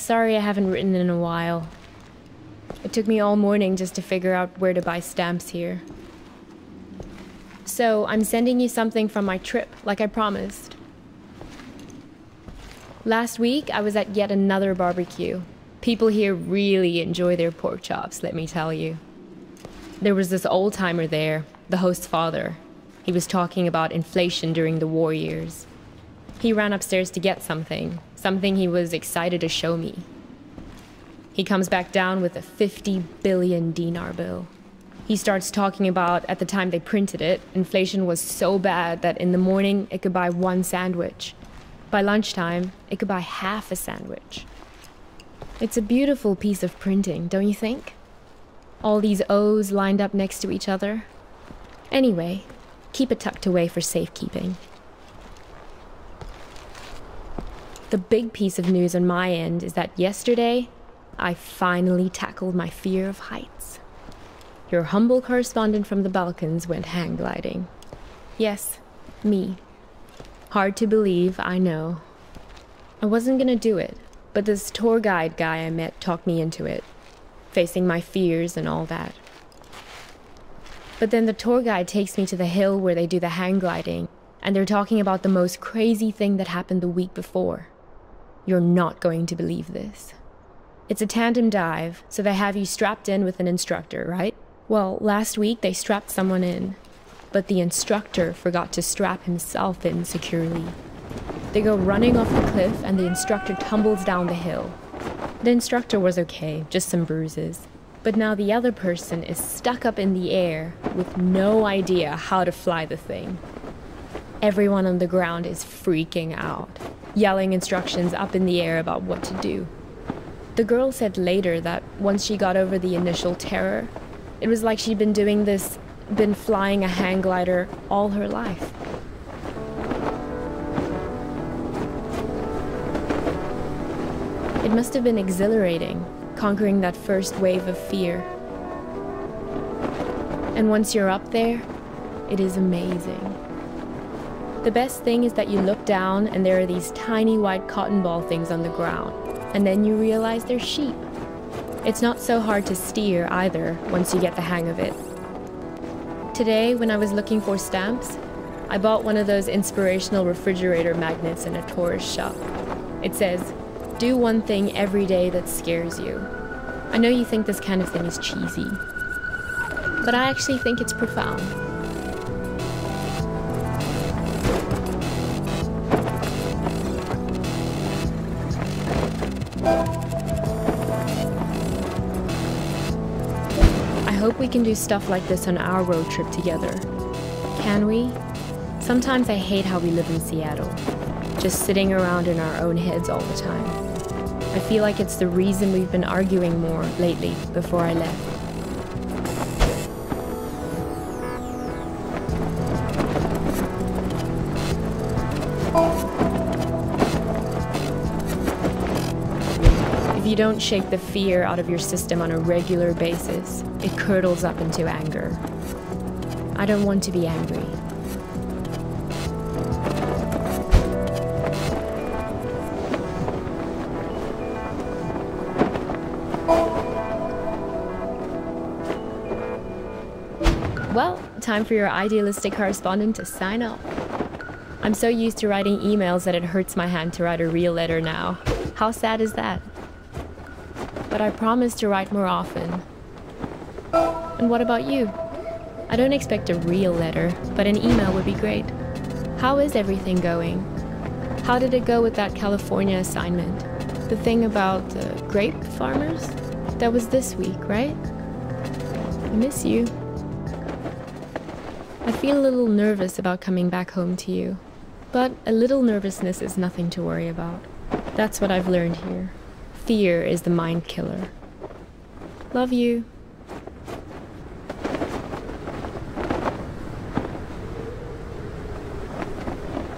Sorry I haven't written in a while. It took me all morning just to figure out where to buy stamps here. So, I'm sending you something from my trip, like I promised. Last week, I was at yet another barbecue. People here really enjoy their pork chops, let me tell you. There was this old-timer there, the host's father. He was talking about inflation during the war years. He ran upstairs to get something he was excited to show me. He comes back down with a 50 billion dinar bill. He starts talking about, at the time they printed it, inflation was so bad that in the morning it could buy one sandwich. By lunchtime, it could buy half a sandwich. It's a beautiful piece of printing, don't you think? All these O's lined up next to each other. Anyway, keep it tucked away for safekeeping. The big piece of news on my end is that yesterday, I finally tackled my fear of heights. Your humble correspondent from the Balkans went hang gliding. Yes, me. Hard to believe, I know. I wasn't gonna do it, but this tour guide guy I met talked me into it, facing my fears and all that. But then the tour guide takes me to the hill where they do the hang gliding, and they're talking about the most crazy thing that happened the week before. You're not going to believe this. It's a tandem dive, so they have you strapped in with an instructor, right? Well, last week they strapped someone in, but the instructor forgot to strap himself in securely. They go running off the cliff and the instructor tumbles down the hill. The instructor was okay, just some bruises. But now the other person is stuck up in the air with no idea how to fly the thing. Everyone on the ground is freaking out, yelling instructions up in the air about what to do. The girl said later that once she got over the initial terror, it was like she'd been flying a hang glider all her life. It must have been exhilarating, conquering that first wave of fear. And once you're up there, it is amazing. The best thing is that you look down and there are these tiny white cotton ball things on the ground, and then you realize they're sheep. It's not so hard to steer either once you get the hang of it. Today, when I was looking for stamps, I bought one of those inspirational refrigerator magnets in a tourist shop. It says, "Do one thing every day that scares you." I know you think this kind of thing is cheesy, but I actually think it's profound. I hope we can do stuff like this on our road trip together. Can we? Sometimes I hate how we live in Seattle, just sitting around in our own heads all the time. I feel like it's the reason we've been arguing more lately before I left. If you don't shake the fear out of your system on a regular basis, it curdles up into anger. I don't want to be angry. Well, time for your idealistic correspondent to sign off. I'm so used to writing emails that it hurts my hand to write a real letter now. How sad is that? But I promise to write more often. And what about you? I don't expect a real letter, but an email would be great. How is everything going? How did it go with that California assignment? The thing about grape farmers? That was this week, right? I miss you. I feel a little nervous about coming back home to you, but a little nervousness is nothing to worry about. That's what I've learned here. Fear is the mind killer. Love you.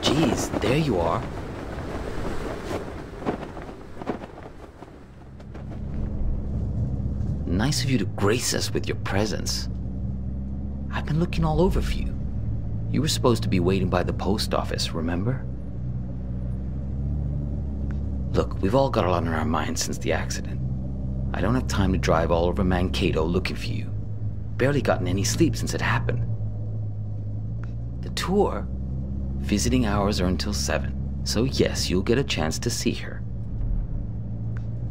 Geez, there you are. Nice of you to grace us with your presence. I've been looking all over for you. You were supposed to be waiting by the post office, remember? Look, we've all got a lot on our minds since the accident. I don't have time to drive all over Mankato looking for you. Barely gotten any sleep since it happened. The tour, visiting hours are until 7, so yes, you'll get a chance to see her.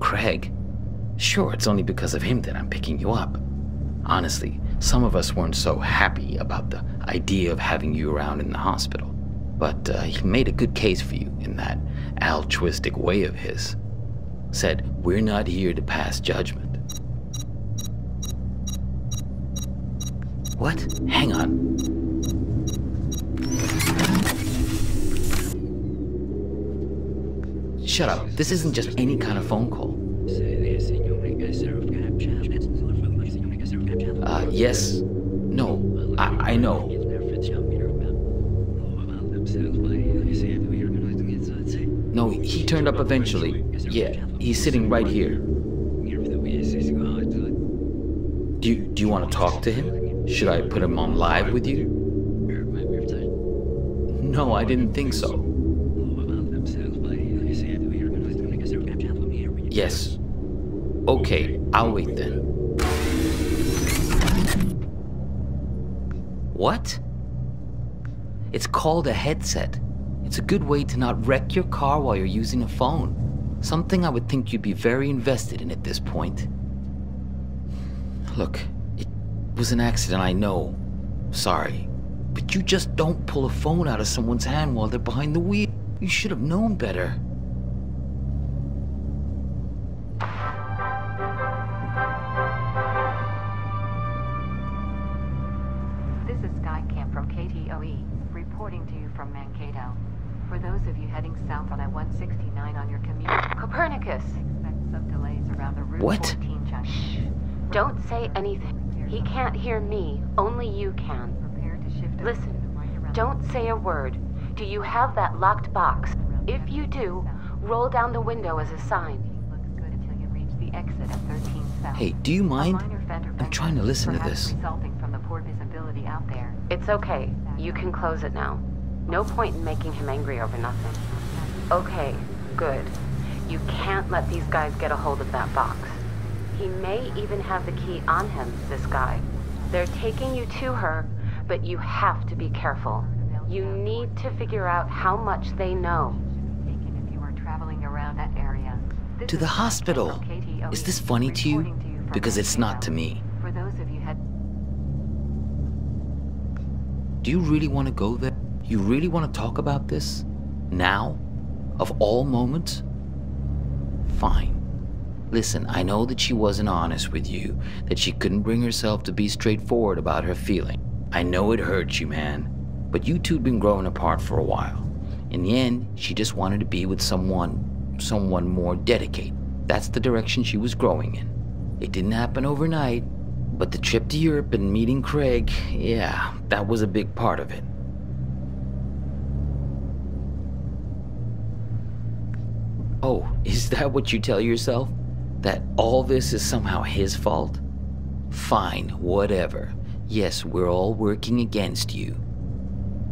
Craig, sure, it's only because of him that I'm picking you up. Honestly, some of us weren't so happy about the idea of having you around in the hospital, but he made a good case for you in that altruistic way of his. Said, we're not here to pass judgment. What? Hang on. Shut up. This isn't just any kind of phone call. Yes. No. I know. No, he turned up eventually. Yeah, he's sitting right here. Do you want to talk to him? Should I put him on live with you? No, I didn't think so. Yes. Okay, I'll wait then. What? It's called a headset. It's a good way to not wreck your car while you're using a phone. Something I would think you'd be very invested in at this point. Look, it was an accident, I know. Sorry. But you just don't pull a phone out of someone's hand while they're behind the wheel. You should have known better. This is Sky Camp from KTOE, reporting to you from Mankato. For those of you heading south on I-169 on your commute, Copernicus! expect some delays around the Route What? 14 junction. Don't say anything. He can't hear me. Only you can. Prepare to shift. Listen, don't say a word. Do you have that locked box? If you do, roll down the window as a sign. Looks good until you reach the exit at 13 South. Hey, do you A mind? minor fender I'm trying to listen to perhaps this. resulting from the poor visibility out there. It's okay. You can close it now. No point in making him angry over nothing. Okay, good. You can't let these guys get a hold of that box. He may even have the key on him, this guy. They're taking you to her, but you have to be careful. You need to figure out how much they know. Taken if you were traveling around that area. This To the is Sky Camp hospital. from KTOE, Is this funny to you? reporting from Because it's not to Mankato. me. For those of you head Do you really want to go there? You really want to talk about this? Now? Of all moments? Fine. Listen, I know that she wasn't honest with you, that she couldn't bring herself to be straightforward about her feeling. I know it hurts you, man. But you two'd been growing apart for a while. In the end, she just wanted to be with someone more dedicated. That's the direction she was growing in. It didn't happen overnight, but the trip to Europe and meeting Craig, yeah, that was a big part of it. Oh, is that what you tell yourself? That all this is somehow his fault? Fine, whatever. Yes, we're all working against you.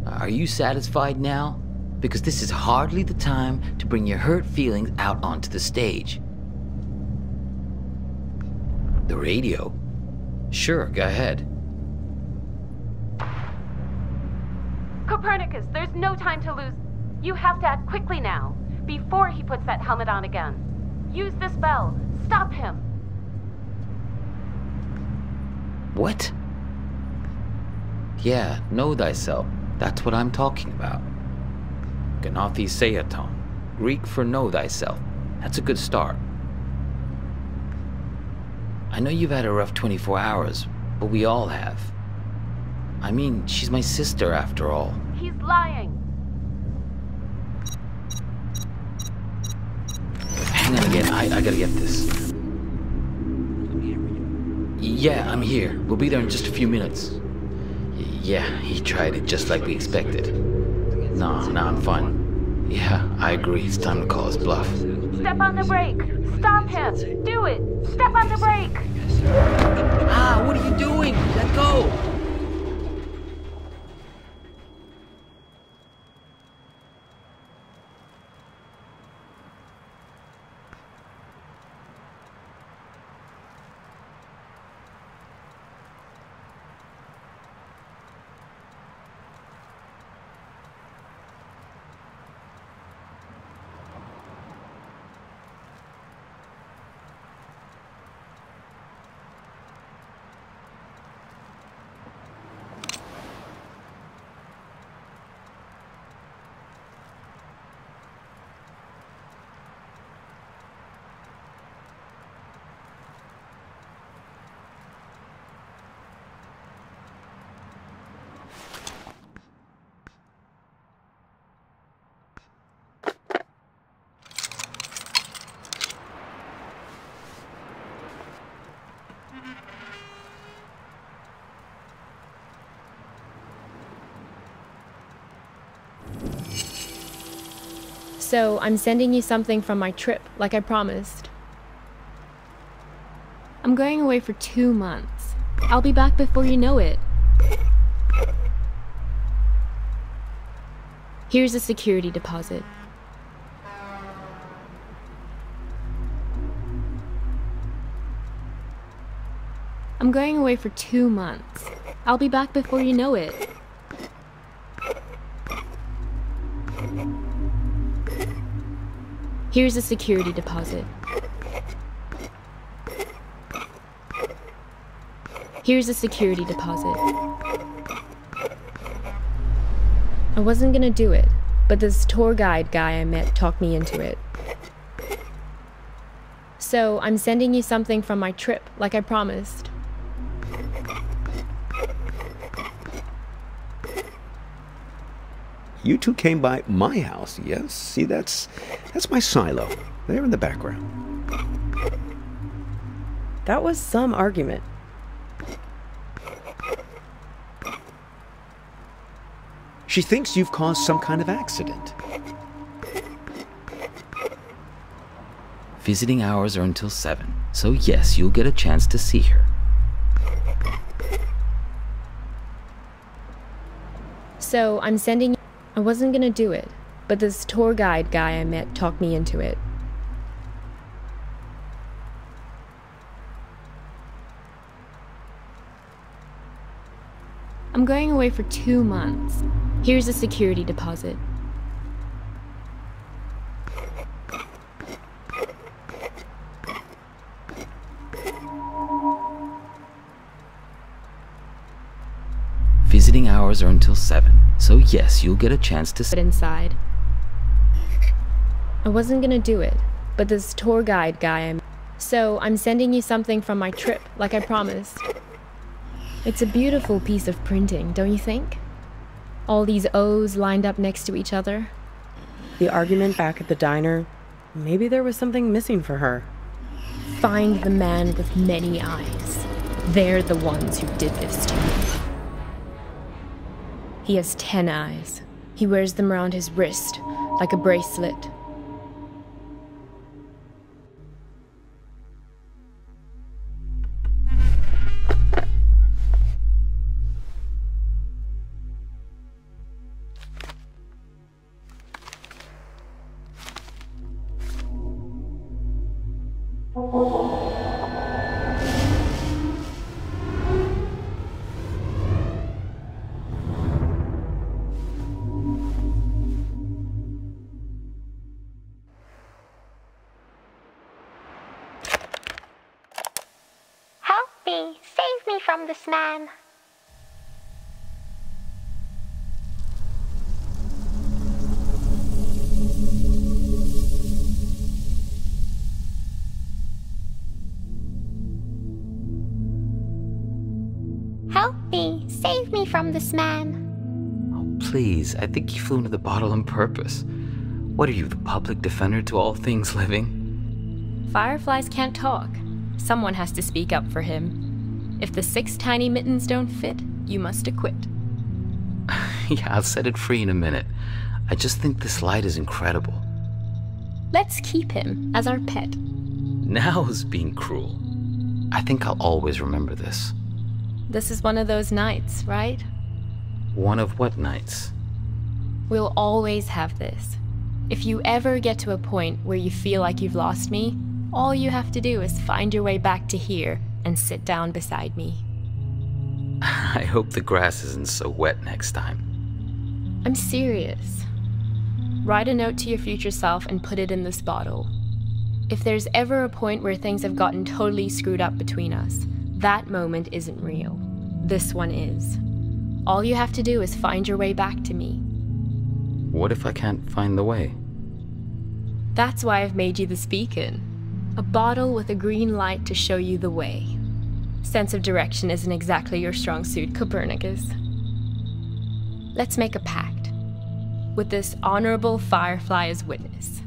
Are you satisfied now? Because this is hardly the time to bring your hurt feelings out onto the stage. The radio? Sure, go ahead. Copernicus, there's no time to lose. You have to act quickly now, before he puts that helmet on again. Use this bell. Stop him. What? Yeah, know thyself. That's what I'm talking about. Gnathi Seaton. Greek for know thyself. That's a good start. I know you've had a rough 24 hours, but we all have. I mean, she's my sister after all. He's lying. Hang on again, I gotta get this. Yeah, I'm here. We'll be there in just a few minutes. Yeah, he tried it just like we expected. No, I'm fine. Yeah, I agree. It's time to call his bluff. Step on the brake. Stop him. Do it. Step on the brake. Ah, what are you doing? Let go! So I'm sending you something from my trip, like I promised. I'm going away for 2 months. I'll be back before you know it. Here's a security deposit. I'm going away for 2 months. I'll be back before you know it. Here's a security deposit. Here's a security deposit. I wasn't gonna do it, but this tour guide guy I met talked me into it. So I'm sending you something from my trip, like I promised. You two came by my house, yes? See, that's my silo. There in the background. That was some argument. She thinks you've caused some kind of accident. Visiting hours are until 7, so yes, you'll get a chance to see her. So I'm sending you... I wasn't gonna do it, but this tour guide guy I met talked me into it. I'm going away for 2 months. Here's a security deposit. Visiting hours are until 7, so yes, you'll get a chance to But inside. I wasn't gonna do it, but this tour guide guy So I'm sending you something from my trip, like I promised. It's a beautiful piece of printing, don't you think? All these O's lined up next to each other. The argument back at the diner, maybe there was something missing for her. Find the man with many eyes. They're the ones who did this to me. He has 10 eyes. He wears them around his wrist, like a bracelet. Help me! Save me from this man! Help me! Save me from this man! Oh, please, I think he flew into the bottle on purpose. What are you, the public defender to all things living? Fireflies can't talk. Someone has to speak up for him. If the 6 tiny mittens don't fit, you must acquit. Yeah, I'll set it free in a minute. I just think this light is incredible. Let's keep him as our pet. Now is being cruel. I think I'll always remember this. This is one of those nights, right? One of what nights? We'll always have this. If you ever get to a point where you feel like you've lost me, all you have to do is find your way back to here and sit down beside me. I hope the grass isn't so wet next time. I'm serious. Write a note to your future self and put it in this bottle. If there's ever a point where things have gotten totally screwed up between us, that moment isn't real. This one is. All you have to do is find your way back to me. What if I can't find the way? That's why I've made you this beacon. A bottle with a green light to show you the way. Sense of direction isn't exactly your strong suit, Copernicus. Let's make a pact. With this honorable Firefly as witness.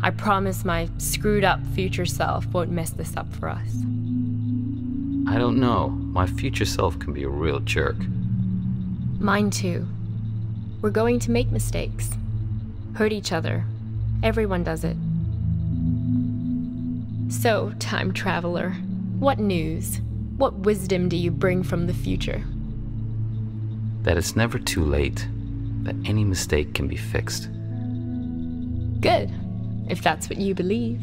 I promise my screwed up future self won't mess this up for us. I don't know. My future self can be a real jerk. Mine too. We're going to make mistakes, hurt each other, Everyone does it. So, time traveler, what news? What wisdom do you bring from the future? That it's never too late, that any mistake can be fixed. Good, if that's what you believe.